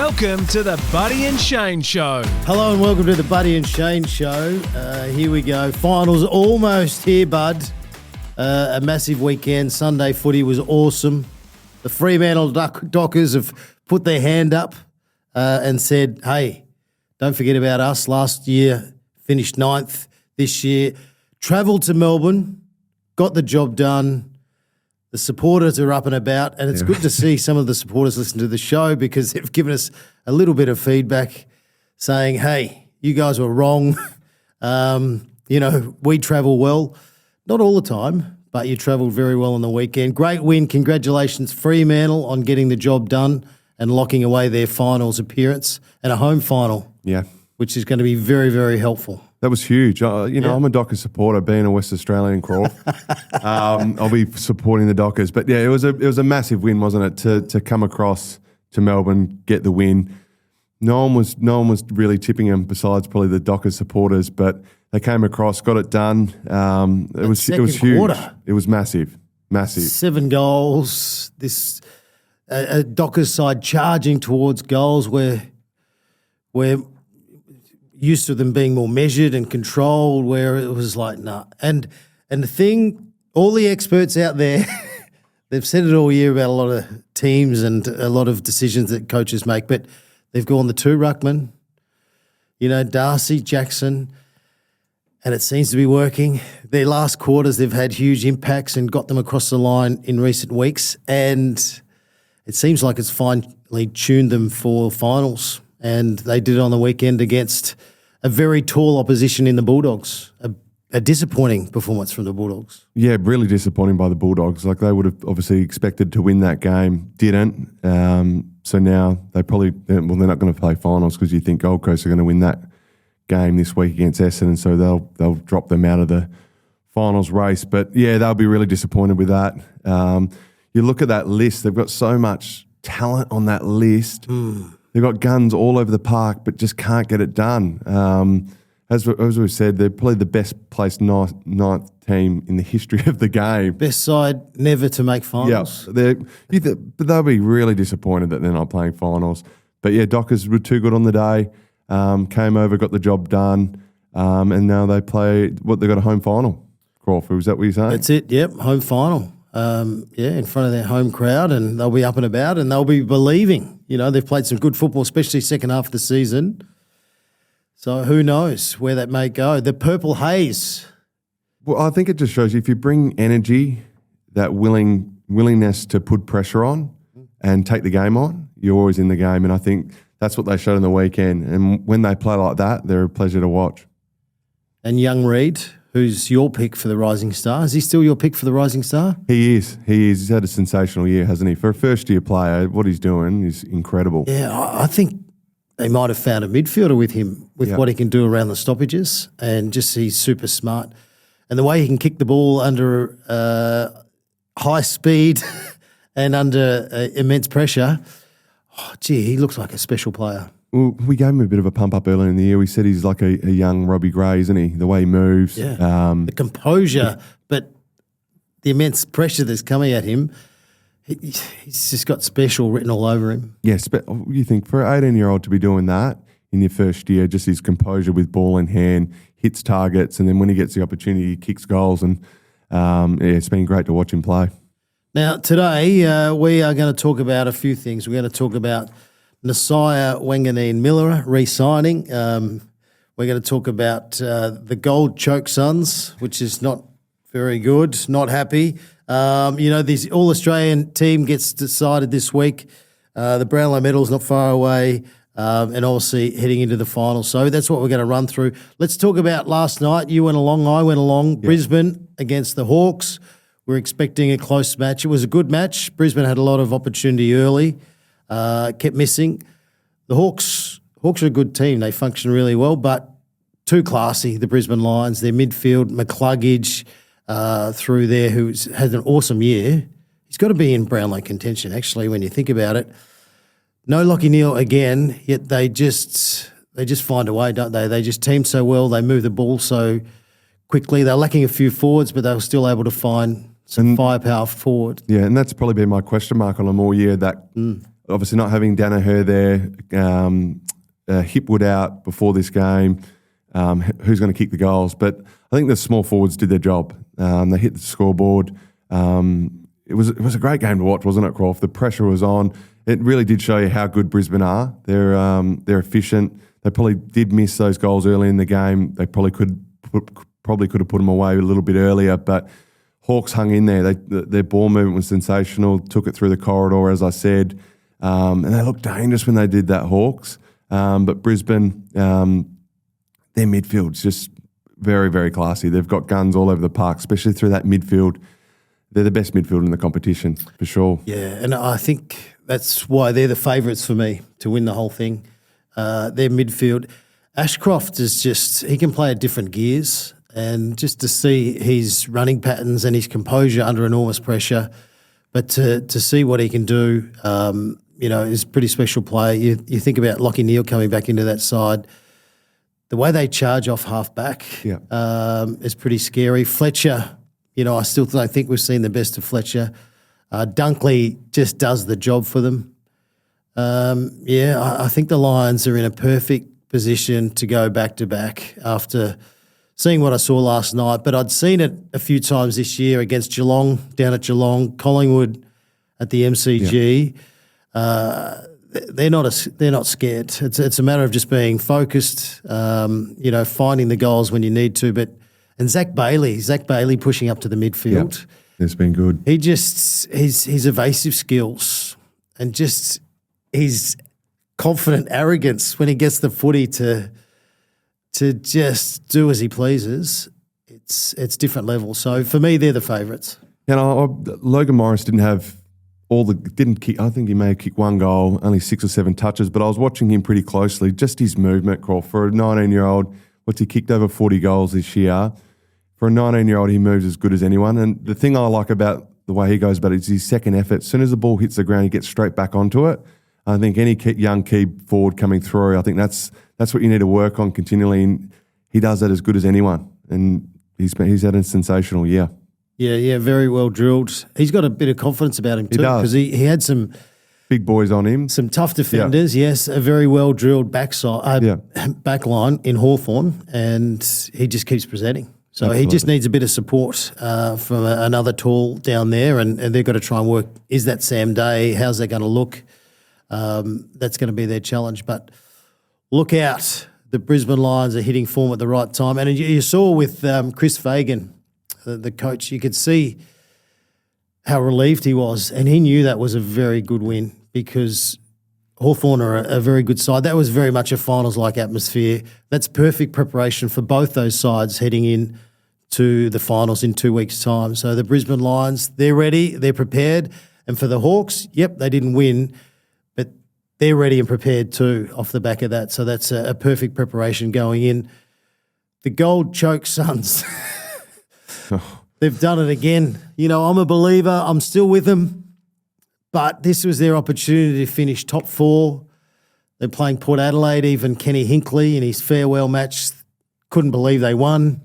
Welcome to the Buddy and Shane Show. Hello and welcome to the Buddy and Shane Show. Here we go. Finals almost here, bud. A massive weekend. Sunday footy was awesome. The Fremantle Dockers have put their hand up and said, hey, don't forget about us. Last year, finished 9th. This year, travelled to Melbourne, got the job done. The supporters are up and about, and it's good to see some of the supporters listen to the show because they've given us a little bit of feedback saying, hey, you guys were wrong. We travel well. Not all the time, but you travelled very well on the weekend. Great win. Congratulations, Fremantle, on getting the job done and locking away their finals appearance and a home final, which is going to be very, very helpful. That was huge. I'm a Dockers supporter, being a West Australian crawl. I'll be supporting the Dockers. But, yeah, it was a massive win, wasn't it, to come across to Melbourne, get the win. No one was really tipping them besides probably the Dockers supporters, but they came across, got it done. It was huge. Quarter. It was massive. 7 goals. This Dockers side charging towards goals where used to them being more measured and controlled, where it was like, nah. And the thing, all the experts out there, they've said it all year about a lot of teams and a lot of decisions that coaches make, but they've gone the 2 ruckman, Darcy, Jackson, and it seems to be working. Their last quarters, they've had huge impacts and got them across the line in recent weeks, and it seems like it's finally tuned them for finals. And they did it on the weekend against a very tall opposition in the Bulldogs. A disappointing performance from the Bulldogs. Yeah, really disappointing by the Bulldogs. Like, they would have obviously expected to win that game, didn't. So now they're not going to play finals because you think Gold Coast are going to win that game this week against Essendon, so they'll drop them out of the finals race. But yeah, they'll be really disappointed with that. You look at that list; they've got so much talent on that list. They've got guns all over the park, but just can't get it done. As we've said, they're probably the best placed ninth team in the history of the game. Best side never to make finals. Yeah, but they'll be really disappointed that they're not playing finals. But yeah, Dockers were too good on the day. Came over, got the job done, and now they play. They've got a home final. Crawford, is that what you're saying? That's it. Yep, home final. In front of their home crowd, and they'll be up and about, and they'll be believing. They've played some good football, especially second half of the season. So who knows where that may go? The purple haze. Well, I think it just shows you if you bring energy, that willingness to put pressure on and take the game on, you're always in the game. And I think that's what they showed on the weekend. And when they play like that, they're a pleasure to watch. And young Reid, who's your pick for the Rising Star? Is he still your pick for the Rising Star? He is. He's had a sensational year, hasn't he? For a first-year player, what he's doing is incredible. Yeah, I think they might have found a midfielder with him, with what he can do around the stoppages, and just he's super smart. And the way he can kick the ball under high speed and under immense pressure, he looks like a special player. Well, we gave him a bit of a pump up earlier in the year. We said he's like a young Robbie Gray, isn't he? The way he moves. Yeah. The composure, but the immense pressure that's coming at him, he's just got special written all over him. Yes, but you think for an 18-year-old to be doing that in your first year, just his composure with ball in hand, hits targets, and then when he gets the opportunity, he kicks goals. And it's been great to watch him play. Now, today we are going to talk about a few things. We're going to talk about Nasiah, Wanganeen Miller re-signing. We're going to talk about the Gold Choke Suns, which is not very good, not happy. This All-Australian team gets decided this week. The Brownlow medal's not far away, and obviously heading into the final. So that's what we're going to run through. Let's talk about last night. You went along, I went along. Yeah. Brisbane against the Hawks. We're expecting a close match. It was a good match. Brisbane had a lot of opportunity early. Kept missing. The Hawks are a good team. They function really well, but too classy, the Brisbane Lions. Their midfield, McCluggage through there, who's had an awesome year. He's got to be in Brownlow contention, actually, when you think about it. No Lachie Neale again, yet they just find a way, don't they? They just team so well. They move the ball so quickly. They're lacking a few forwards, but they were still able to find some firepower forward. Yeah, and that's probably been my question mark on them all year, that obviously not having Danaher there, Hipwood out before this game, who's going to kick the goals? But I think the small forwards did their job. They hit the scoreboard. It was a great game to watch, wasn't it, Croft? The pressure was on. It really did show you how good Brisbane are. They're efficient. They probably did miss those goals early in the game. They probably could have put them away a little bit earlier, but Hawks hung in there. Their ball movement was sensational, took it through the corridor, as I said, and they looked dangerous when they did that, Hawks. But Brisbane, their midfield's just very, very classy. They've got guns all over the park, especially through that midfield. They're the best midfield in the competition, for sure. Yeah, and I think that's why they're the favourites for me to win the whole thing. Their midfield. Ashcroft is he can play at different gears, and just to see his running patterns and his composure under enormous pressure, but to see what he can do, is a pretty special player. You think about Lockie Neal coming back into that side. The way they charge off half-back is pretty scary. Fletcher, I still don't think we've seen the best of Fletcher. Dunkley just does the job for them. I think the Lions are in a perfect position to go back-to-back after seeing what I saw last night. But I'd seen it a few times this year against Geelong, down at Geelong, Collingwood at the MCG. They're not scared. It's a matter of just being focused, finding the goals when you need to. And Zach Bailey pushing up to the midfield. Yep. It's been good. His evasive skills and just his confident arrogance when he gets the footy to just do as he pleases. It's different levels. So for me, they're the favourites. Logan Morris didn't kick. I think he may have kicked one goal, only 6 or 7 touches. But I was watching him pretty closely. Just his movement, Croft, for a 19-year-old. He kicked over 40 goals this year. For a 19-year-old, he moves as good as anyone. And the thing I like about the way he goes about it is his second effort. As soon as the ball hits the ground, he gets straight back onto it. I think any young key forward coming through, I think that's what you need to work on continually. And he does that as good as anyone. And he's had a sensational year. Yeah, very well drilled. He's got a bit of confidence about him too, because he had some big boys on him, some tough defenders. Yeah. Yes, a very well drilled back line in Hawthorn, and he just keeps presenting. So Absolutely. He just needs a bit of support from another tall down there, and they've got to try and work. Is that Sam Day? How's that going to look? That's going to be their challenge. But look out, the Brisbane Lions are hitting form at the right time, and you saw with Chris Fagan, the coach, you could see how relieved he was, and he knew that was a very good win because Hawthorn are a very good side. That was very much a finals-like atmosphere. That's perfect preparation for both those sides heading in to the finals in 2 weeks' time. So the Brisbane Lions, they're ready, they're prepared. And for the Hawks, yep, they didn't win, but they're ready and prepared too off the back of that. So that's a perfect preparation going in. The Gold Choke Suns... They've done it again. I'm a believer. I'm still with them. But this was their opportunity to finish top 4. They're playing Port Adelaide. Even Ken Hinkley in his farewell match couldn't believe they won.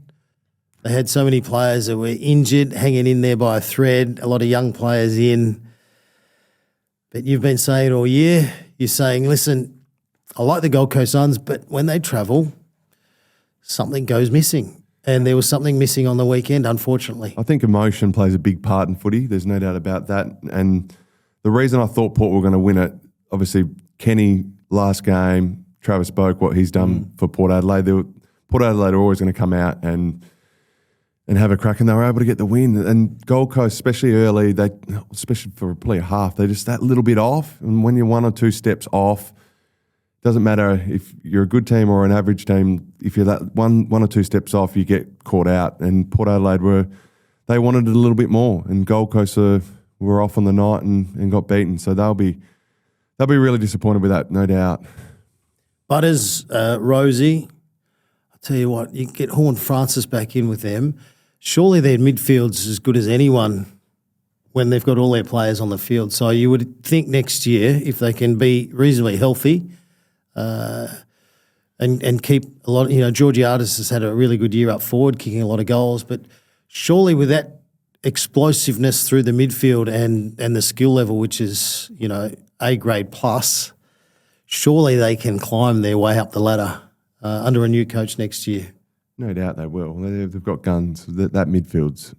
They had so many players that were injured, hanging in there by a thread, a lot of young players in. But you've been saying all year, you're saying, listen, I like the Gold Coast Suns, but when they travel, something goes missing. And there was something missing on the weekend, unfortunately. I think emotion plays a big part in footy. There's no doubt about that. And the reason I thought Port were going to win it, obviously Kenny last game, Travis Boak, what he's done for Port Adelaide. Port Adelaide are always going to come out and have a crack, and they were able to get the win. And Gold Coast, especially early, especially for probably a half, they're just that little bit off. And when you're 1 or 2 steps off, doesn't matter if you're a good team or an average team. If you're that one or 2 steps off, you get caught out. And Port Adelaide they wanted it a little bit more, and Gold Coast were off on the night and got beaten. So they'll be really disappointed with that, no doubt. Butters, Rosie, I'll tell you what, you get Horn Francis back in with them. Surely their midfield's as good as anyone when they've got all their players on the field. So you would think next year, if they can be reasonably healthy, and keep a lot. Georgiades has had a really good year up forward, kicking a lot of goals. But surely with that explosiveness through the midfield and the skill level, which is A-grade plus, surely they can climb their way up the ladder under a new coach next year. No doubt they will. They've got guns. That midfield's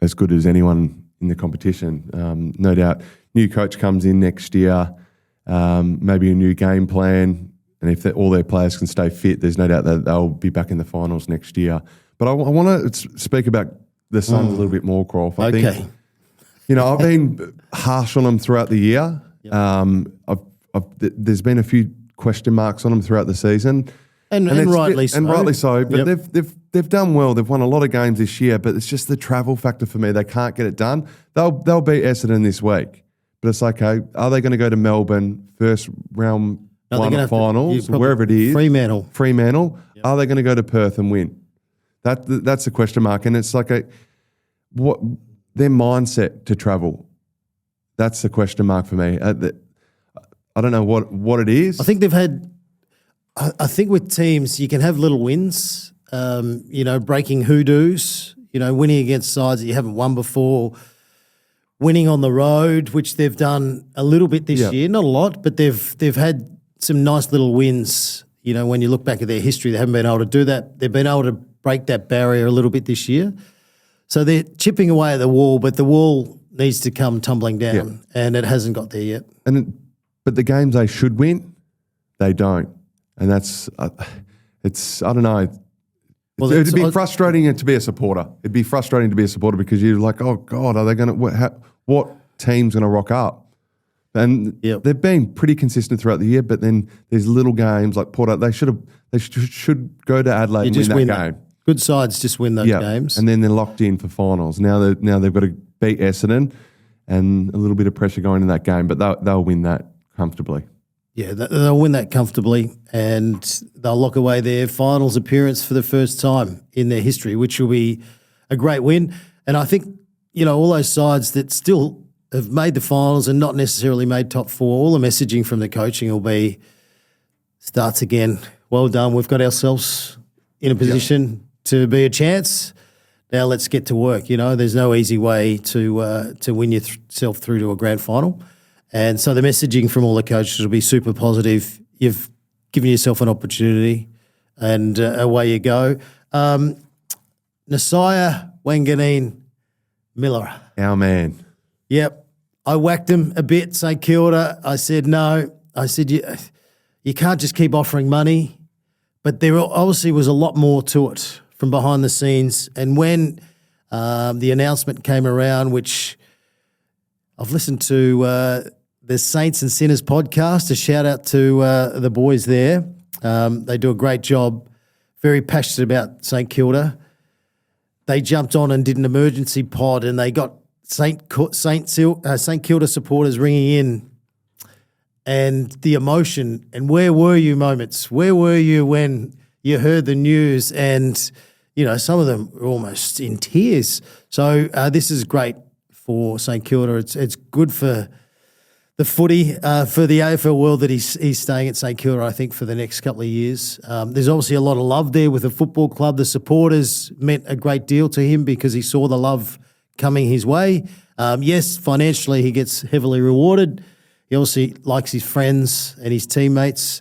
as good as anyone in the competition. No doubt. New coach comes in next year, maybe a new game plan, and if all their players can stay fit, there's no doubt that they'll be back in the finals next year. But I want to speak about the Suns a little bit more, Croft. I think, I've been harsh on them throughout the year. Yep. There's been a few question marks on them throughout the season. And rightly so. And rightly so. But Yep. they've done well. They've won a lot of games this year, but it's just the travel factor for me. They can't get it done. They'll beat Essendon this week. But it's like, okay, are they going to go to Melbourne, first round one of finals, wherever it is? Fremantle. Yep. Are they going to go to Perth and win? That's a question mark. And it's like what their mindset to travel. That's the question mark for me. I don't know what it is. I think they've had. I think with teams, you can have little wins, breaking hoodoos, winning against sides that you haven't won before, winning on the road, which they've done a little bit this year, not a lot, but they've had some nice little wins. When you look back at their history, they haven't been able to do that. They've been able to break that barrier a little bit this year. So they're chipping away at the wall, but the wall needs to come tumbling down, and it hasn't got there yet. But the games they should win, they don't. And that's, I don't know. Well, it'd be frustrating to be a supporter. It'd be frustrating to be a supporter because you're like, oh God, are they going to? What team's going to rock up? And they've been pretty consistent throughout the year. But then there's little games like Port. They should go to Adelaide and win that game. Good sides just win those games, and then they're locked in for finals. Now they've got to beat Essendon, and a little bit of pressure going in that game. But they'll win that comfortably. Yeah, they'll win that comfortably, and they'll lock away their finals appearance for the first time in their history, which will be a great win. And I think, all those sides that still have made the finals and not necessarily made top four, all the messaging from the coaching will be, starts again. Well done. We've got ourselves in a position to be a chance. Now let's get to work. There's no easy way to win yourself through to a grand final. And so the messaging from all the coaches will be super positive. You've given yourself an opportunity, and away you go. Nasiah, Wanganeen, Miller. Our man. Yep. I whacked him a bit, St Kilda. I said no. I said you can't just keep offering money. But there obviously was a lot more to it from behind the scenes. And when the announcement came around, which I've listened to the Saints and Sinners podcast, a shout out to the boys there. They do a great job, very passionate about St Kilda. They jumped on and did an emergency pod, and they got St Kilda supporters ringing in, and the emotion and where were you moments. Where were you when you heard the news? And, some of them were almost in tears. So this is great for St Kilda. It's good for the footy, for the AFL world that he's staying at St Kilda, I think, for the next couple of years. There's obviously a lot of love there with the football club. The supporters meant a great deal to him because he saw the love coming his way. Yes, financially he gets heavily rewarded. He obviously likes his friends and his teammates.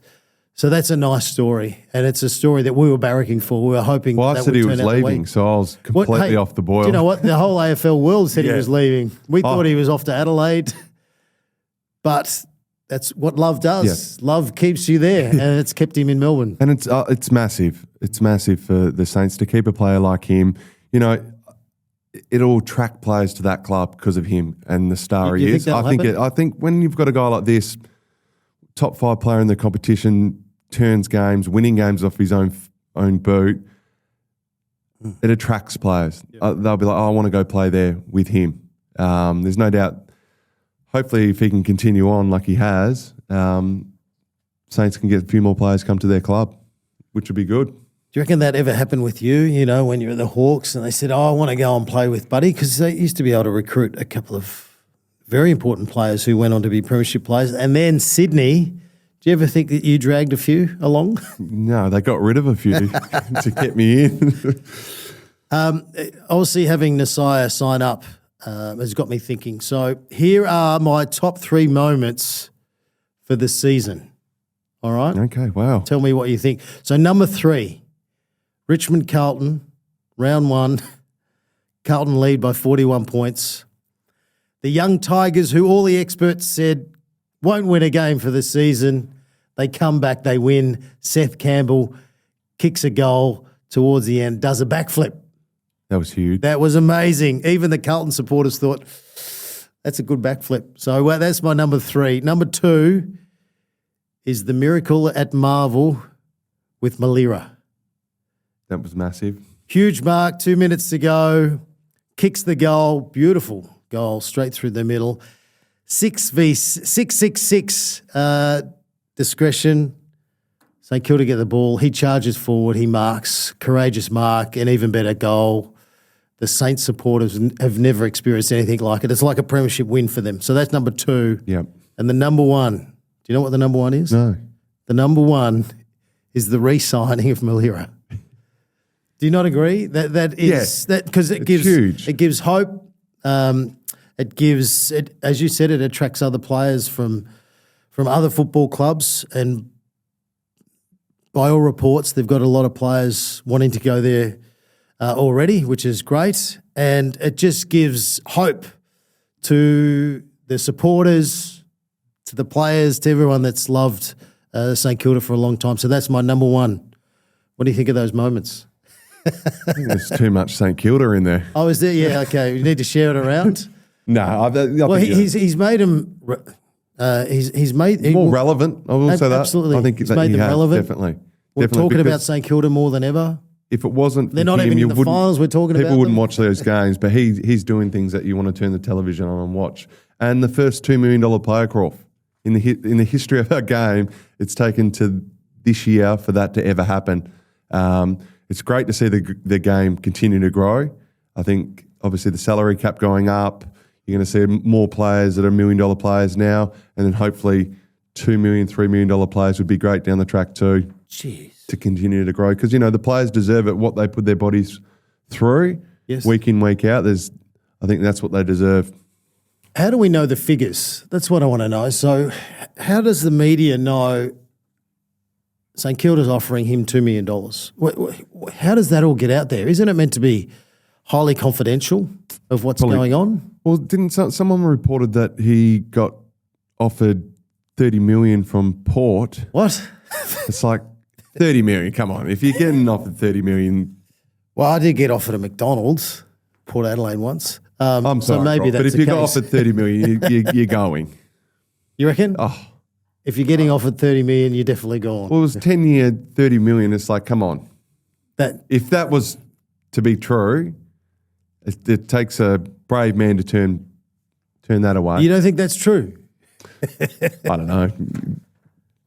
So that's a nice story, and it's a story that we were barracking for. We were hoping Well, that I said would he was turn out the way. leaving, so I was completely off the boil. Do you know what? The whole AFL world said he was leaving. We thought he was off to Adelaide. But that's what love does. Yeah. Love keeps you there, and it's kept him in Melbourne. And it's massive. It's massive for the Saints to keep a player like him. It'll attract players to that club because of him and the star he is. I think when you've got a guy like this, top 5 player in the competition, turns games, winning games off his own boot, it attracts players. Yep. They'll be like, I want to go play there with him. There's no doubt. Hopefully, if he can continue on like he has, Saints can get a few more players come to their club, which would be good. Do you reckon that ever happened with you, when you were at the Hawks and they said, I want to go and play with Buddy? Because they used to be able to recruit a couple of very important players who went on to be premiership players. And then Sydney, do you ever think that you dragged a few along? No, they got rid of a few to get me in. Obviously, having Nasiah sign up has got me thinking. So here are my top 3 moments for the season. All right? Okay, wow. Tell me what you think. So number 3, Richmond Carlton, round 1. Carlton lead by 41 points. The young Tigers, who all the experts said won't win a game for the season, they come back, they win. Seth Campbell kicks a goal towards the end, does a backflip. That was huge. That was amazing. Even the Carlton supporters thought, that's a good backflip. So that's my number 3. Number 2 is the miracle at Marvel with Malira. That was massive. Huge mark, 2 minutes to go, kicks the goal, beautiful goal, straight through the middle. 6 discretion. St Kilda get the ball. He charges forward. He marks. Courageous mark. An even better goal. The Saints supporters have never experienced anything like it. It's like a premiership win for them. So that's number 2. Yep. And the number 1. Do you know what the number 1 is? No. The number 1 is the re-signing of Malira. Do you not agree? That is that because it gives huge. It gives hope. It gives it, as you said, it attracts other players from other football clubs, and by all reports, they've got a lot of players wanting to go there already, which is great, and it just gives hope to the supporters, to the players, to everyone that's loved St Kilda for a long time. So that's my number 1. What do you think of those moments? I think there's too much St Kilda in there. Oh, is there? Yeah, okay. We need to share it around. No, Well, he's made him. He's made more relevant. I will say that. Absolutely, I think he's that made he them has, relevant. Definitely. We're Definitely, talking about because St Kilda more than ever. if it wasn't, They're for not him, even you in the wouldn't- finals. We're talking about. People wouldn't them. watch those games, but he's doing things that you want to turn the television on and watch. And the first $2 million player crawl in the history of our game, it's taken to this year for that to ever happen. It's great to see the game continue to grow. I think obviously the salary cap going up. You're going to see more players that are $1 million players now, and then hopefully $2 million, $3 million players would be great down the track too. Jeez. To continue to grow, because the players deserve it. What they put their bodies through, Yes. week in, week out. I think that's what they deserve. How do we know the figures? That's what I want to know. So, how does the media know St Kilda's offering him $2 million? How does that all get out there? Isn't it meant to be highly confidential of what's going on? Well, didn't someone reported that he got offered $30 million from Port? What? It's like $30 million. Come on, if you're getting offered $30 million, Well, I did get offered a McDonald's, Port Adelaide once. I'm sorry, so maybe Rob, that's but if the you case. got offered $30 million, you're going. You reckon? Oh, If you're getting offered $30 million, you're definitely gone. well, it was 10-year, $30 million. It's like, come on. That If that was to be true, it takes a brave man to turn that away. you don't think that's true? I don't know.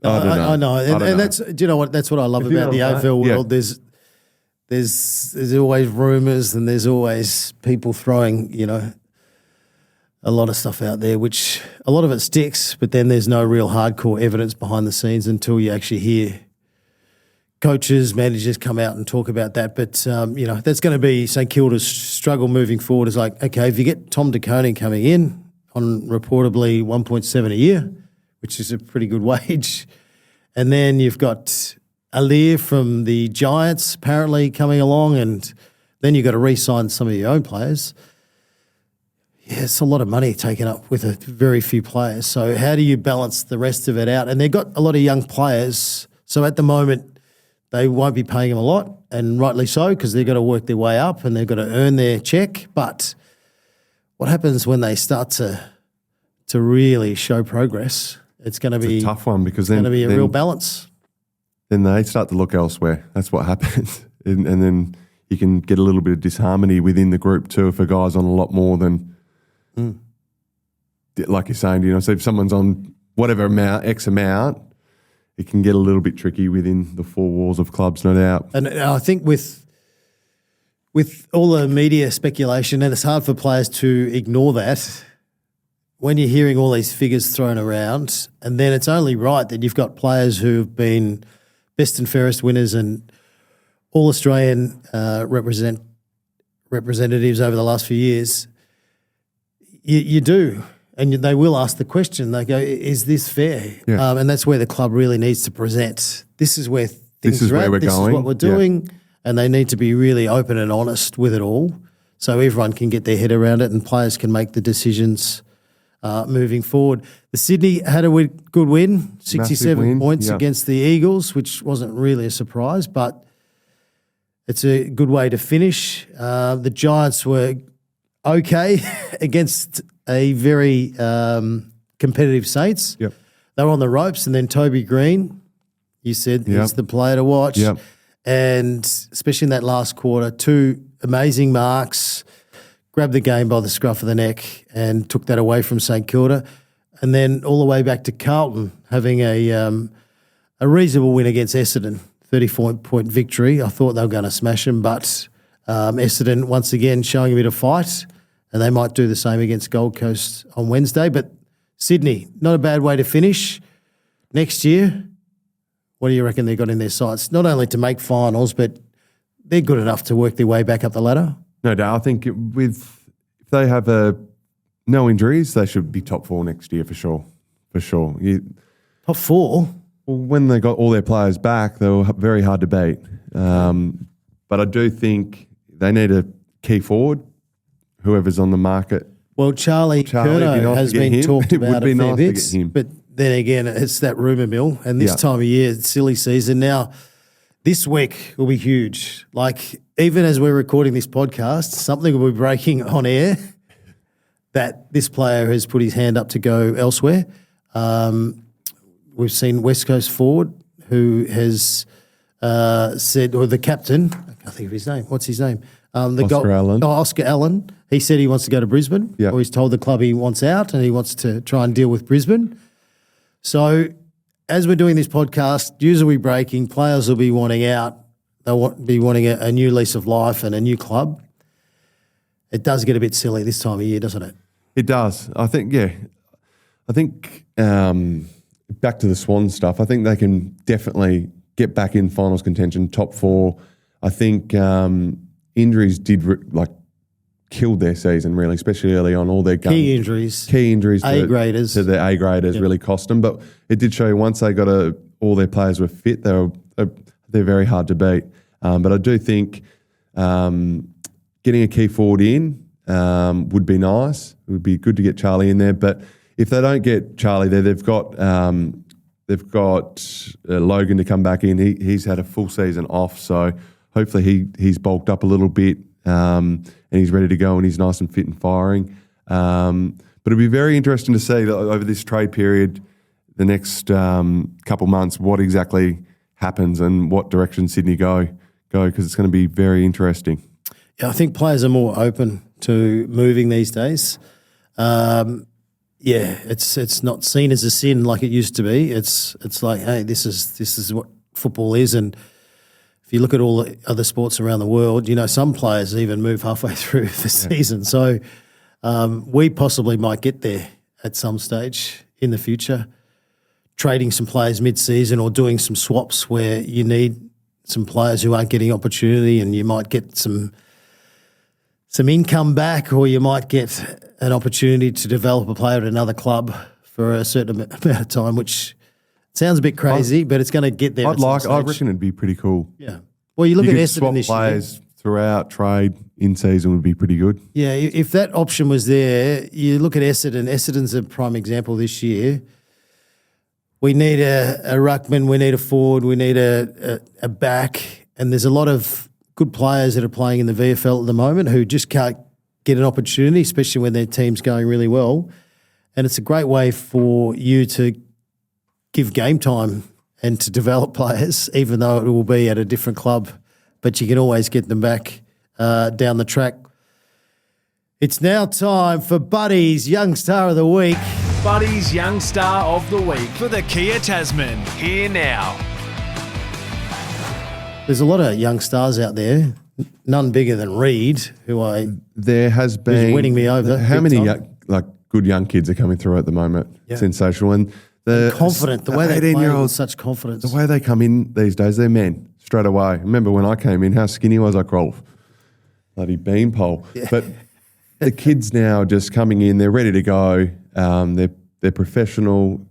I know, I don't know. and that's, do you know what? That's what I love If you about the know that, AFL yeah. world. There's always rumours, and there's always people throwing a lot of stuff out there, which a lot of it sticks, but then there's no real hardcore evidence behind the scenes until you actually hear coaches, managers come out and talk about that. But that's going to be St Kilda's struggle moving forward. Is like, okay, if you get Tom DeConing coming in on reportedly 1.7 a year, which is a pretty good wage. And then you've got Alir from the Giants apparently coming along, and then you've got to re-sign some of your own players. Yeah, it's a lot of money taken up with a very few players. So how do you balance the rest of it out? And they've got a lot of young players. So at the moment, they won't be paying them a lot, and rightly so, because they've got to work their way up and they've got to earn their check. But what happens when they start to really show progress? It's going to be a tough one, because then going to be a real balance. Then they start to look elsewhere. That's what happens. And then you can get a little bit of disharmony within the group too if a guy's on a lot more than, like you're saying, so if someone's on whatever amount, X amount, it can get a little bit tricky within the four walls of clubs, no doubt. And I think with all the media speculation, and it's hard for players to ignore that, when you're hearing all these figures thrown around, and then it's only right that you've got players who've been best and fairest winners and All-Australian representatives over the last few years. You do. and they will ask the question. They go, is this fair? Yeah. And that's where the club really needs to present. This is where things This is are where at. we're This going. is what we're doing. And they need to be really open and honest with it all so everyone can get their head around it and players can make the decisions moving forward. The Sydney had a good win, 67 win, points yeah. against the Eagles, which wasn't really a surprise, but it's a good way to finish. The Giants were okay against a very competitive Saints. Yep. They were on the ropes, and then Toby Green, you said, Yep. is the player to watch. Yep. And especially in that last quarter, 2 amazing marks, grabbed the game by the scruff of the neck and took that away from St Kilda. And then all the way back to Carlton, having a reasonable win against Essendon, 34-point victory. I thought they were going to smash them, but Essendon once again showing a bit of fight, and they might do the same against Gold Coast on Wednesday. But Sydney, not a bad way to finish. Next year, what do you reckon they've got in their sights? Not only to make finals, but they're good enough to work their way back up the ladder. No doubt. I think if they have no injuries, they should be top 4 next year for sure. For sure. Top 4? Well, when they got all their players back, they were very hard to beat. But I do think they need a key forward, whoever's on the market. Well, Charlie Curtin nice has to get been him. talked It would about be a fair nice to bit, get him. but then again, it's that rumour mill, and this Yeah. time of year, it's silly season. Now, this week will be huge. Like, even as we're recording this podcast, something will be breaking on air that this player has put his hand up to go elsewhere. We've seen West Coast forward who has said, or the captain, I can't think of his name. What's his name? Oscar Allen. Oscar Allen. He said he wants to go to Brisbane, Yeah. or he's told the club he wants out and he wants to try and deal with Brisbane. So as we're doing this podcast, news will be breaking, players will be wanting out. They'll be wanting a new lease of life and a new club. It does get a bit silly this time of year, doesn't it? It does. I think, back to the Swan stuff, I think they can definitely get back in finals contention, top 4. I think injuries did killed their season, really, especially early on. All their Key injuries. A-graders. To the A-graders really cost them. But it did show you once they got all their players were fit, they're very hard to beat. But I do think getting a key forward in would be nice. It would be good to get Charlie in there. But if they don't get Charlie there, they've got Logan to come back in. He's had a full season off, so hopefully he's bulked up a little bit and he's ready to go and he's nice and fit and firing. But it'll be very interesting to see that over this trade period, the next couple months, what exactly happens and what direction Sydney go because it's going to be very interesting. Yeah, I think players are more open to moving these days. It's not seen as a sin like it used to be. It's like, hey, this is what football is. And if you look at all the other sports around the world, some players even move halfway through the season. So we possibly might get there at some stage in the future, trading some players mid-season or doing some swaps where you need some players who aren't getting opportunity and you might get some income back, or you might get an opportunity to develop a player at another club for a certain amount of time, which sounds a bit crazy, but it's going to get there. I reckon it'd be pretty cool. Yeah. Well, you look at Essendon this year. Players throughout trade in season would be pretty good. Yeah, if that option was there, you look at Essendon. Essendon's a prime example this year. We need a ruckman, we need a forward, we need a back, and there's a lot of good players that are playing in the VFL at the moment who just can't get an opportunity, especially when their team's going really well. And it's a great way for you to give game time and to develop players, even though it will be at a different club. But you can always get them back down the track. It's now time for Buddy's Young Star of the Week. Buddy's Young Star of the Week for the Kia Tasman. Here now. There's a lot of young stars out there, none bigger than Reid, There has been winning me over. How many time. good young kids are coming through at the moment? Yeah. Sensational and confident. The way they play with such confidence. The way they come in these days, they're men straight away. Remember when I came in, how skinny was I, Rolf? Bloody beanpole. Yeah. But the kids now just coming in, they're ready to go. They're professional,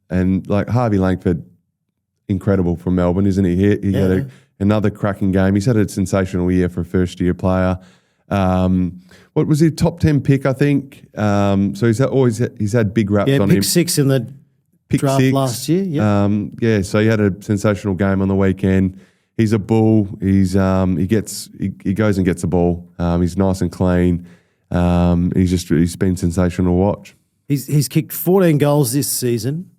and like Harvey Langford, incredible from Melbourne, isn't he? He had another cracking game. He's had a sensational year for a first-year player. What was he? Top 10 pick, I think. So he's had big raps on him. Pick 6 in the draft last year. Yeah. So he had a sensational game on the weekend. He's a bull. He goes and gets the ball. He's nice and clean. He's been sensational to watch. He's kicked 14 goals this season.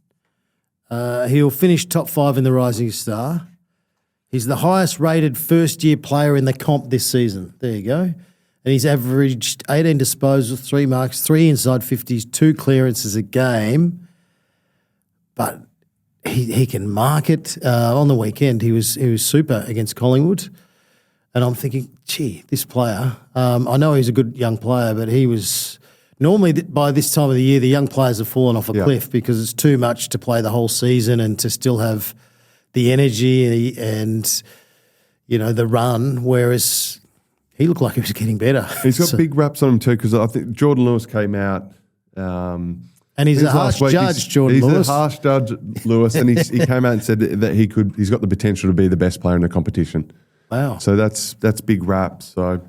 He'll finish top 5 in the Rising Star. He's the highest rated first-year player in the comp this season. There you go. And he's averaged 18 disposals, 3 marks, 3 inside 50s, 2 clearances a game. But he can mark it. On the weekend, he was super against Collingwood. And I'm thinking, gee, this player, I know he's a good young player, but he was normally by this time of the year, the young players have fallen off a cliff because it's too much to play the whole season and to still have the energy and the run, whereas he looked like he was getting better. He's got big raps on him too, because I think Jordan Lewis came out. And he's a harsh judge, Jordan Lewis. He's a harsh judge, Lewis, and he came out and said that he's got the potential to be the best player in the competition. Wow. So that's big raps. So,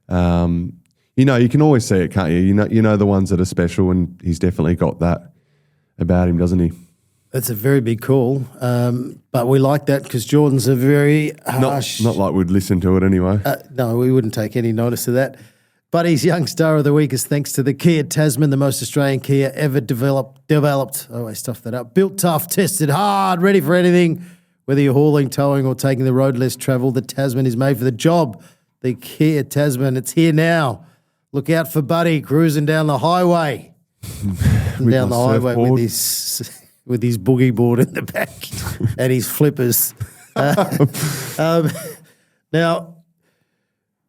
you can always see it, can't you? You know the ones that are special, and he's definitely got that about him, doesn't he? That's a very big call, but we like that because Jordan's a very harsh... Not like we'd listen to it anyway. No, we wouldn't take any notice of that. But his Young Star of the Week is thanks to the Kia Tasman, the most Australian Kia ever developed. I always stuff that up. Built tough, tested hard, ready for anything. Whether you're hauling, towing or taking the road less travel, the Tasman is made for the job. The Kia Tasman, it's here now. Look out for Buddy cruising down the highway. Down the highway with his boogie board in the back and his flippers. Now,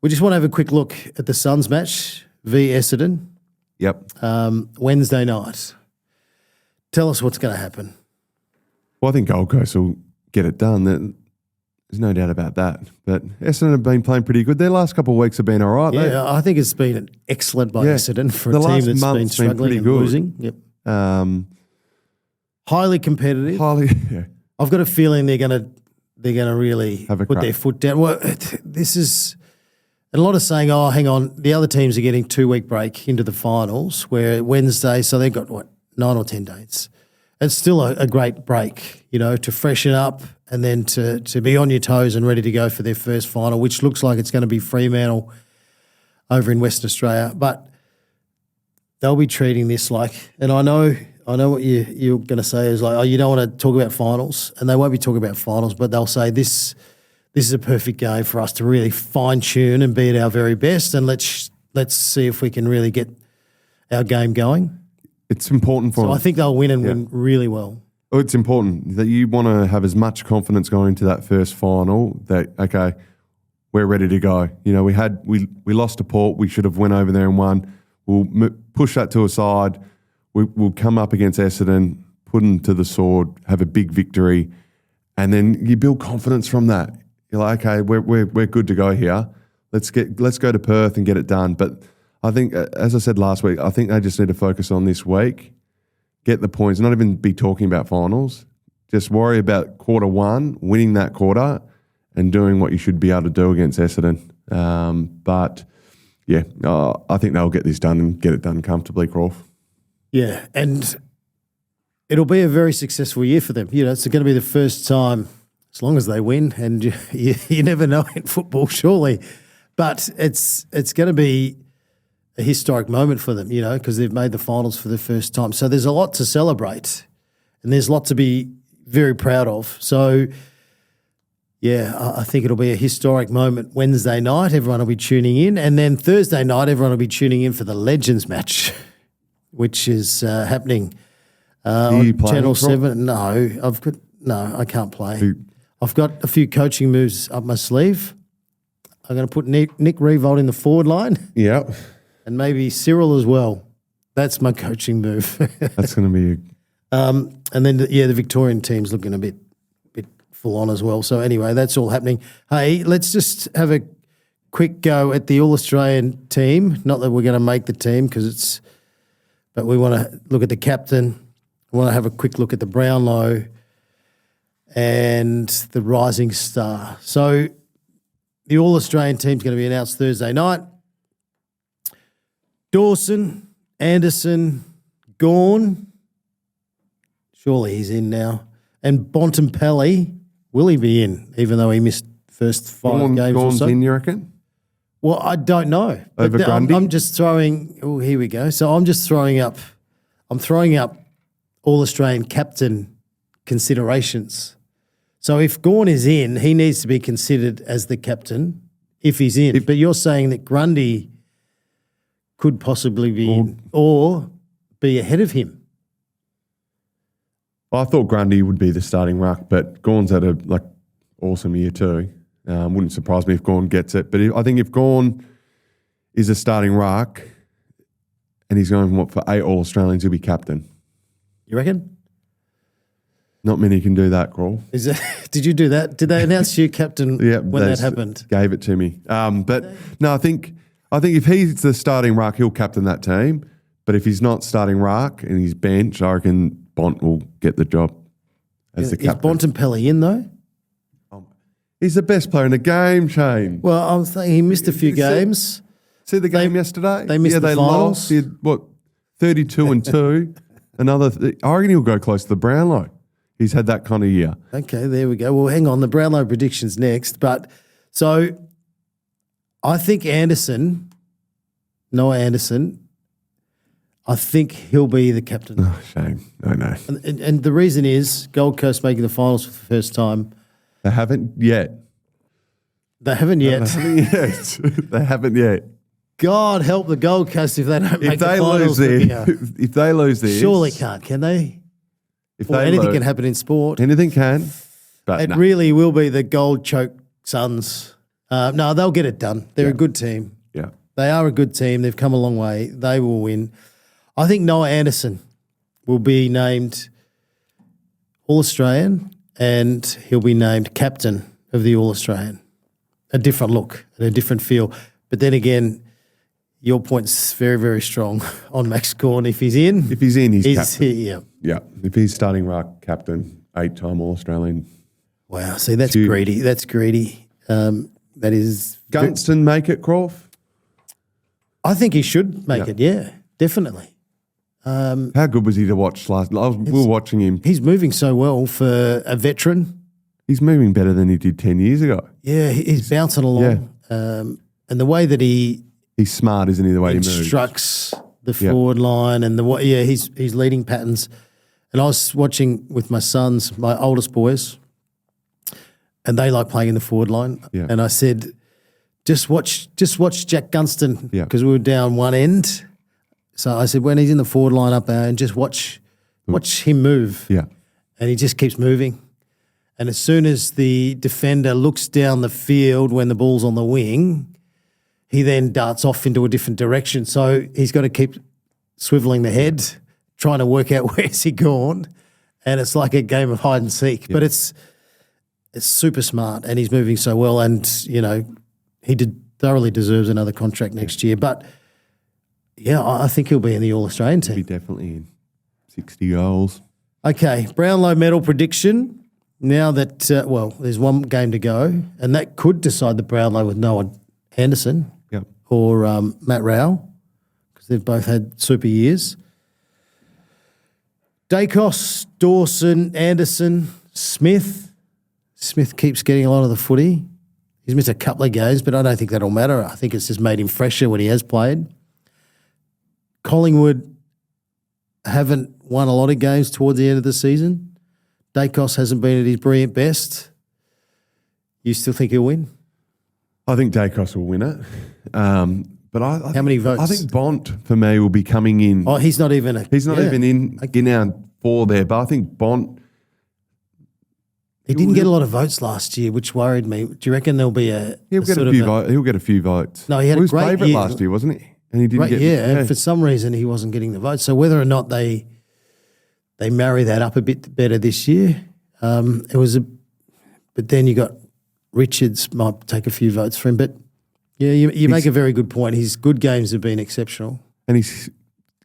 we just want to have a quick look at the Suns match v Essendon. Yep. Wednesday night. Tell us what's going to happen. Well, I think Gold Coast will get it done. There's no doubt about that. But Essendon have been playing pretty good. Their last couple of weeks have been all right. Yeah, I think it's been excellent by Essendon for a team that's been struggling and losing. Yep. Highly competitive. Yeah. I've got a feeling they're going to really put their foot down. Well, this is and a lot of saying, oh, hang on, the other teams are getting 2-week break into the finals, where Wednesday, so they've got 9 or 10 dates. It's still a great break, to freshen up and then to be on your toes and ready to go for their first final, which looks like it's going to be Fremantle over in Western Australia. But they'll be treating this like, and I know what you're going to say is like, oh, you don't want to talk about finals, and they won't be talking about finals, but they'll say this is a perfect game for us to really fine-tune and be at our very best, and let's see if we can really get our game going. It's important for them. I think they'll win and win really well. Oh, it's important that you want to have as much confidence going into that first final that, okay, we're ready to go. We lost to Port. We should have went over there and won. We'll push that to a side. We'll come up against Essendon, put them to the sword, have a big victory, and then you build confidence from that. You're like, okay, we're good to go here. Let's go to Perth and get it done. But I think, as I said last week, I think they just need to focus on this week, get the points, not even be talking about finals. Just worry about quarter one, winning that quarter, and doing what you should be able to do against Essendon. I think they'll get this done and get it done comfortably, Croft. Yeah, and it'll be a very successful year for them. It's going to be the first time, as long as they win, and you never know in football, surely. But it's going to be a historic moment for them, because they've made the finals for the first time. So there's a lot to celebrate, and there's a lot to be very proud of. So, yeah, I think it'll be a historic moment Wednesday night. Everyone will be tuning in. And then Thursday night, everyone will be tuning in for the Legends match, which is happening on Channel 7. No, I can't play. I've got a few coaching moves up my sleeve. I'm going to put Nick Revolt in the forward line. Yeah. And maybe Cyril as well. That's my coaching move. That's going to be and then, the Victorian team's looking a bit full on as well. So anyway, that's all happening. Hey, let's just have a quick go at the All-Australian team. Not that we're going to make the team because it's But we want to look at the captain. We want to have a quick look at the Brownlow and the rising star. So the All-Australian team's going to be announced Thursday night. Dawson, Anderson, Gawn. Surely he's in now. And Bontempelli, will he be in, even though he missed first 5 games or so? In, you reckon? Well, I don't know. Over But Grundy? I'm just throwing – oh, here we go. So I'm just throwing up All-Australian captain considerations. So if Gawn is in, he needs to be considered as the captain if he's in. But you're saying that Grundy could possibly be in or be ahead of him. I thought Grundy would be the starting ruck, but Gawn's had a awesome year too. Wouldn't surprise me if Gawn gets it. But I think if Gawn is a starting ruck and he's going for 8 All-Australians, he'll be captain. You reckon? Not many can do that, Crawl. Did you do that? Did they announce you captain when that happened? Gave it to me. But no, I think if he's the starting ruck, he'll captain that team. But if he's not starting ruck and he's bench, I reckon Bont will get the job as the captain. Is Bontempelli in though? He's the best player in the game, Shane. Well, I was thinking he missed a few games. See the game yesterday? They missed the finals. Lost. He had, 32-2. I reckon he'll go close to the Brownlow. He's had that kind of year. Okay, there we go. Well, hang on. The Brownlow prediction's next. But so I think Noah Anderson, I think he'll be the captain. Oh, shame. No. And the reason is Gold Coast making the finals for the first time. They haven't yet. They haven't yet. They haven't yet. God help the Gold Coast if they don't make the finals. If they lose this. Surely can't, can they? Anything can happen in sport. Anything can. But it really will be the gold choke Suns. No, they'll get it done. They're a good team. Yeah. They are a good team. They've come a long way. They will win. I think Noah Anderson will be named All-Australian and he'll be named captain of the All-Australian. A different look and a different feel. But then again, your point's very, very strong on Max Gawn. If he's in, he's captain. Yeah. Yeah. If he's starting ruck, captain, 8-time All-Australian. Wow. See, that's greedy. That's greedy. That is. Gunston make it, Croft? I think he should make it. Yeah, definitely. How good was he to watch last? We were watching him. He's moving so well for a veteran. He's moving better than he did 10 years ago. Yeah, he's bouncing along. Yeah. And the way that he's smart, isn't he? The way he instructs the forward line and he's leading patterns. And I was watching with my sons, my oldest boys, and they like playing in the forward line. Yeah. And I said, just watch Jack Gunston because we were down one end. So I said, when he's in the forward line up there, and just watch him move. Yeah. And he just keeps moving. And as soon as the defender looks down the field when the ball's on the wing, he then darts off into a different direction. So he's got to keep swiveling the head, trying to work out where's he gone. And it's like a game of hide and seek. Yeah. But it's super smart and he's moving so well. And, he thoroughly deserves another contract next year. But, I think he'll be in the All-Australian team. He'll be definitely in. 60 goals. Okay, Brownlow medal prediction. Now that, there's one game to go, and that could decide the Brownlow with Noah Anderson or Matt Rowell, because they've both had super years. Daicos, Dawson, Anderson, Smith. Smith keeps getting a lot of the footy. He's missed a couple of games, but I don't think that'll matter. I think it's just made him fresher when he has played. Collingwood haven't won a lot of games towards the end of the season. Daicos hasn't been at his brilliant best. You still think he'll win? I think Daicos will win it. But how many votes? I think Bont, for me, will be coming in. Oh, he's not even even in our 4 there, but I think Bont... He didn't get a lot of votes last year, which worried me. Do you reckon there'll be He'll get a few votes. No, he had a great favourite year last year, wasn't he? And he didn't get... and for some reason he wasn't getting the votes. So whether or not they marry that up a bit better this year, but then you got Richards might take a few votes for him. But yeah, you make a very good point. His good games have been exceptional. And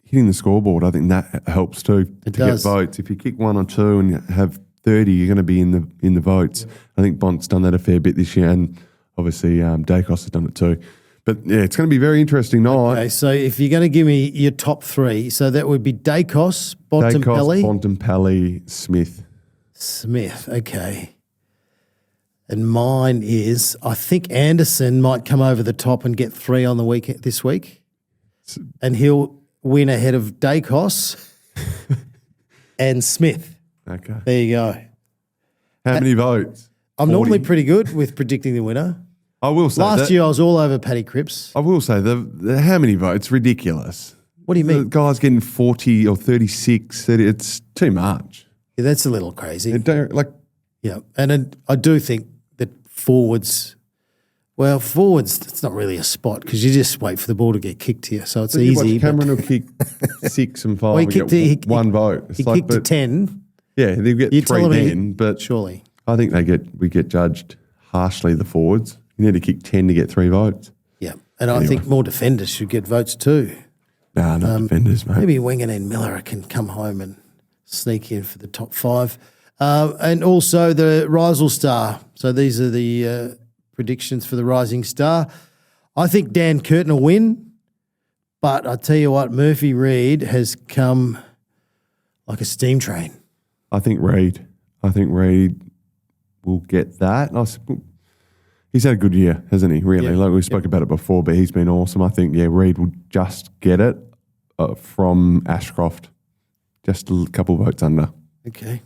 hitting the scoreboard, I think that helps too to does. get votes. If you kick 1 or 2 and you have 30, you're going to be in the votes. Yeah. I think Bont's done that a fair bit this year, and obviously Daicos has done it too. But yeah, it's going to be a very interesting night. Okay, so if you're going to give me your top 3, so that would be Daicos, Bontempelli, Smith. Okay. And mine is, I think Anderson might come over the top and get 3 on the weekend this week, and he'll win ahead of Daicos and Smith. Okay. There you go. How many votes? I'm 40? Normally pretty good with predicting the winner. I will say last year I was all over Paddy Cripps. I will say the how many votes? Ridiculous. What do you mean? The guy's getting 40 or 36. It's too much. Yeah, that's a little crazy. Yeah, and I do think that forwards, it's not really a spot because you just wait for the ball to get kicked to you, so it's easy. Cameron will kick 6 and 5 well, and get 1 vote. He kicked to 10. Yeah, they get 3 then, but surely. I think we get judged harshly, the forwards. You need to kick 10 to get 3 votes. Yeah, and anyway. I think more defenders should get votes too. No, not defenders, mate. Maybe Wanganeen Miller can come home and sneak in for the top 5. And also the Rising Star. So these are the predictions for the Rising Star. I think Dan Curtin will win, but I tell you what, Murphy Reid has come like a steam train. I think Reid will get that. He's had a good year, hasn't he, really? Yeah. Like we spoke about it before, but he's been awesome. I think, Reid will just get it from Ashcroft. Just a couple votes under. Okay.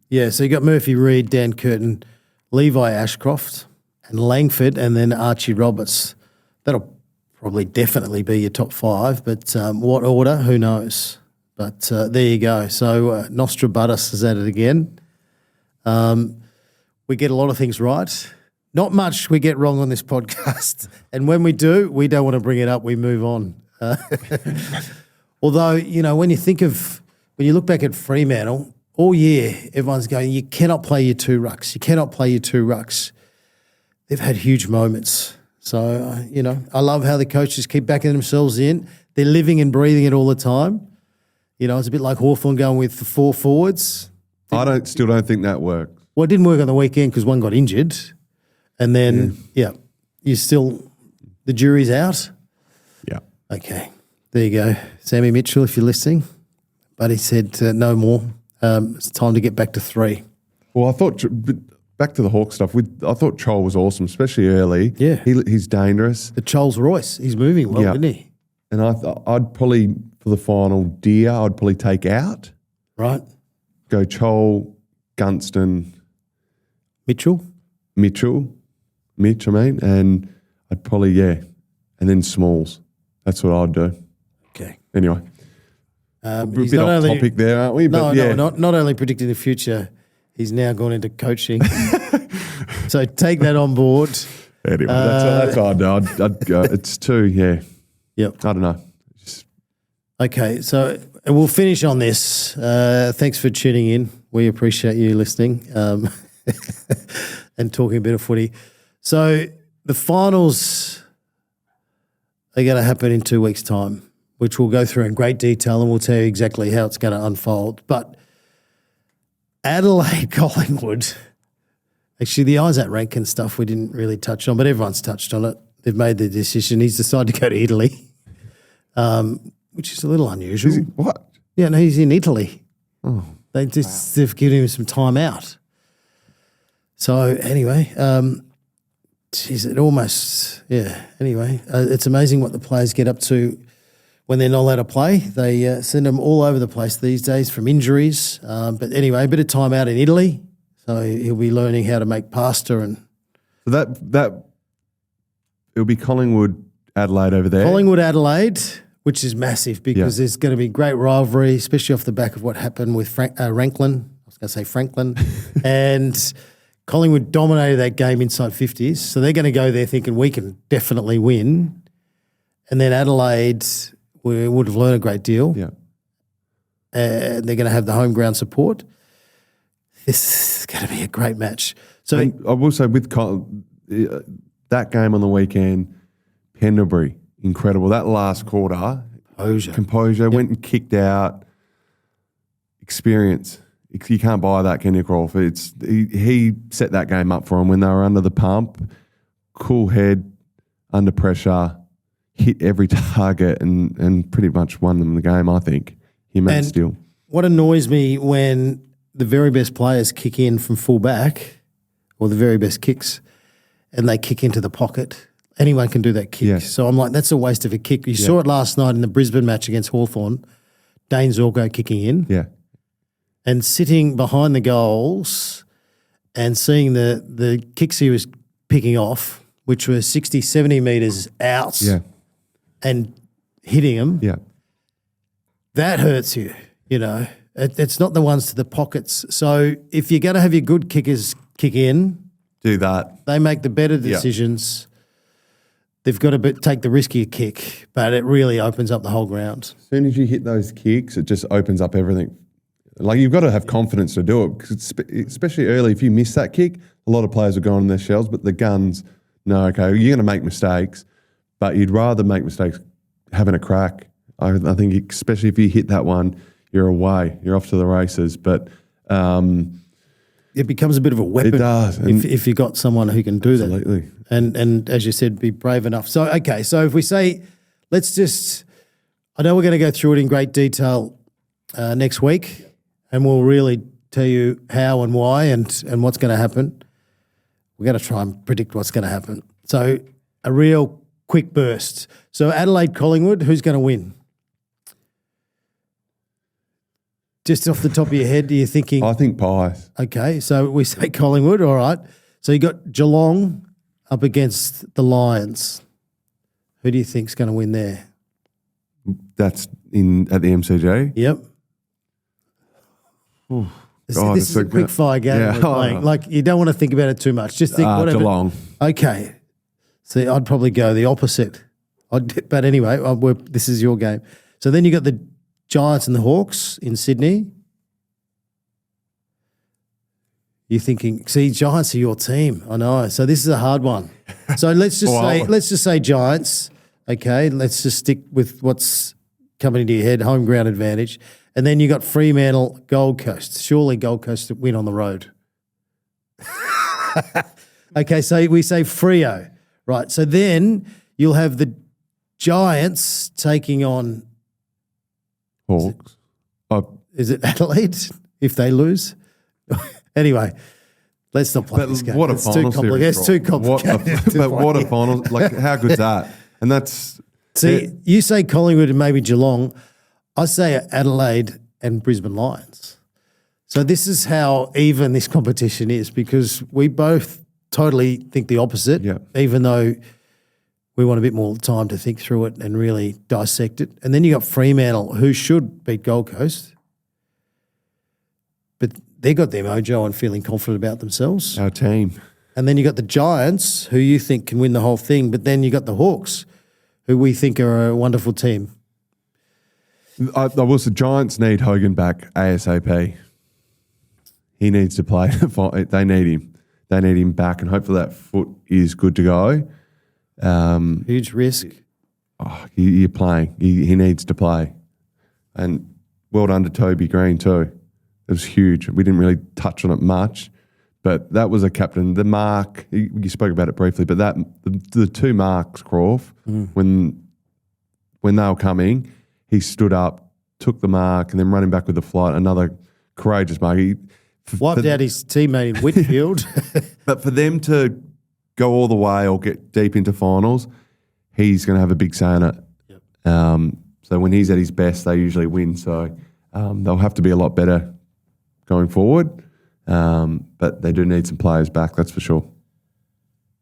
Yeah, so you got Murphy Reid, Dan Curtin, Levi Ashcroft, and Langford, and then Archie Roberts. That'll probably definitely be your top 5, but what order, who knows? But there you go. So Nostradamus is at it again. We get a lot of things right. Not much we get wrong on this podcast. And when we do, we don't want to bring it up. We move on. Although, when you look back at Fremantle, all year everyone's going, you cannot play your 2 rucks. You cannot play your 2 rucks. They've had huge moments. So, I love how the coaches keep backing themselves in. They're living and breathing it all the time. It's a bit like Hawthorn going with the 4 forwards. I still don't think that works. Well, it didn't work on the weekend because one got injured. And then, the jury's out? Yeah. Okay. There you go. Sammy Mitchell, if you're listening. But he said no more. It's time to get back to 3. Well, I thought, back to the Hawk stuff, I thought Chol was awesome, especially early. Yeah. He's dangerous. The Charles Royce, he's moving well, didn't he? And I'd probably, for the final Deer, I'd probably take out. Right. Go Chol, Gunston. Mitch, and I'd probably, and then Smalls. That's what I'd do. Okay. Anyway, a bit off topic there, aren't we? No, not only predicting the future, he's now gone into coaching. So take that on board. Anyway, that's what I'd do. I'd go. It's too, Yep. I don't know. Okay, so we'll finish on this. Thanks for tuning in. We appreciate you listening and talking a bit of footy. So the finals are going to happen in 2 weeks' time, which we'll go through in great detail and we'll tell you exactly how it's going to unfold. But Adelaide, Collingwood, actually the Isaac Rankin stuff we didn't really touch on, but everyone's touched on it. They've made their decision. He's decided to go to Italy, which is a little unusual. Is he, what? Yeah, no, he's in Italy. Oh, They've given him some time out. So anyway, it almost, anyway, it's amazing what the players get up to when they're not allowed to play. They send them all over the place these days from injuries. But anyway, a bit of time out in Italy. So he'll be learning how to make pasta and. So that it'll be Collingwood, Adelaide over there. Collingwood, Adelaide, which is massive because there's going to be great rivalry, especially off the back of what happened with Ranklin. I was going to say Franklin. And Collingwood dominated that game inside 50s. So they're going to go there thinking we can definitely win. And then Adelaide would have learned a great deal. Yeah. They're going to have the home ground support. This is going to be a great match. So and I will say with that game on the weekend, Pendlebury, incredible. That last quarter, Composure. Went and kicked out. Experience. You can't buy that, Ken Hinkley. He set that game up for him when they were under the pump. Cool head, under pressure, hit every target and pretty much won them the game, I think. Him and Steele. What annoys me when the very best players kick in from full back, or the very best kicks, and they kick into the pocket. Anyone can do that kick. Yeah. So I'm like, that's a waste of a kick. You saw it last night in the Brisbane match against Hawthorn. Dane Zorko kicking in. Yeah. And sitting behind the goals and seeing the kicks he was picking off, which were 60, 70 metres out and hitting them, that hurts you, you know. It's not the ones to the pockets. So if you're going to have your good kickers kick in, do that. They make the better decisions. They've got to take the riskier kick, but it really opens up the whole ground. As soon as you hit those kicks, it just opens up everything. Like, you've got to have confidence to do it, because especially early, if you miss that kick, a lot of players are going in their shells, but the guns, no, okay, you're going to make mistakes, but you'd rather make mistakes having a crack. I think especially if you hit that one, you're away. You're off to the races. But it becomes a bit of a weapon. It does. If you've got someone who can do that. Absolutely. And as you said, be brave enough. So, okay, so if we say, I know we're going to go through it in great detail next week, and we'll really tell you how and why and what's going to happen. We're going to try and predict what's going to happen. So a real quick burst. So Adelaide-Collingwood, who's going to win? Just off the top of your head, are you thinking? I think Pies. Okay, so we say Collingwood, all right. So you got Geelong up against the Lions. Who do you think's going to win there? That's at the MCG? Yep. This is a quick fire game we're playing. Like, you don't want to think about it too much. Just think whatever. Geelong. Okay. See, I'd probably go the opposite. But anyway, this is your game. So then you got the Giants and the Hawks in Sydney. You're thinking, see, Giants are your team. I know. So this is a hard one. So let's just say Giants. Okay, let's just stick with what's coming into your head, home ground advantage. And then you got Fremantle, Gold Coast. Surely Gold Coast win on the road. Okay, so we say Freo. Right, so then you'll have the Giants taking on Hawks. Is it Adelaide if they lose? Anyway, let's not play this game. What a final series. It's too complicated. What a final. Like, how good's that? And that's... See, you say Collingwood and maybe Geelong. I say Adelaide and Brisbane Lions. So this is how even this competition is, because we both totally think the opposite, even though we want a bit more time to think through it and really dissect it. And then you got Fremantle, who should beat Gold Coast, but they got their mojo and feeling confident about themselves. Our team. And then you got the Giants, who you think can win the whole thing, but then you got the Hawks, who we think are a wonderful team. The Giants need Hogan back ASAP. He needs to play. They need him. They need him back, and hopefully that foot is good to go. Huge risk. You're playing. He needs to play. And well done to Toby Green too. It was huge. We didn't really touch on it much, but that was a captain. The mark, you spoke about it briefly, but the two marks, Croft, when they were coming, he stood up, took the mark, and then running back with the flight, another courageous mark. He wiped out his teammate in Whitfield. But for them to go all the way or get deep into finals, he's going to have a big say in it. Yep. So when he's at his best, they usually win. So they'll have to be a lot better going forward. But they do need some players back, that's for sure.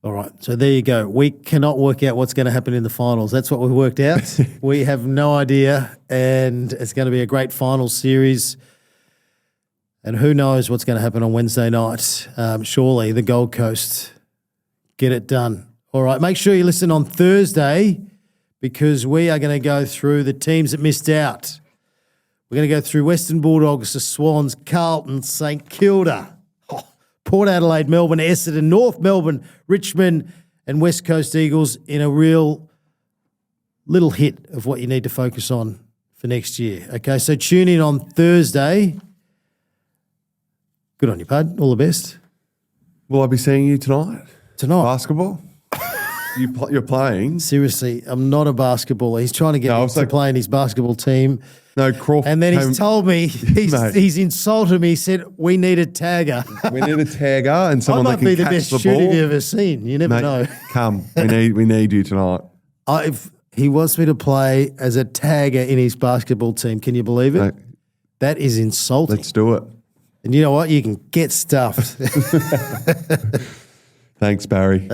All right, so there you go. We cannot work out what's going to happen in the finals. That's what we worked out. We have no idea, and it's going to be a great final series. And who knows what's going to happen on Wednesday night. Surely the Gold Coast get it done. All right, make sure you listen on Thursday, because we are going to go through the teams that missed out. We're going to go through Western Bulldogs, the Swans, Carlton, St Kilda, Port Adelaide, Melbourne, Essendon, North Melbourne, Richmond, and West Coast Eagles in a real little hit of what you need to focus on for next year. Okay, so tune in on Thursday. Good on you, Pud. All the best. Will I be seeing you tonight? Tonight. Basketball? You're playing? Seriously, I'm not a basketballer. He's trying to get me to play in his basketball team. No, Crawford. And then he's told me, he's insulted me. He said, we need a tagger. We need a tagger and someone that can catch the ball. I might be the best shooter you've ever seen. You never know. Come. We need you tonight. If he wants me to play as a tagger in his basketball team. Can you believe it? No. That is insulting. Let's do it. And you know what? You can get stuffed. Thanks, Barry.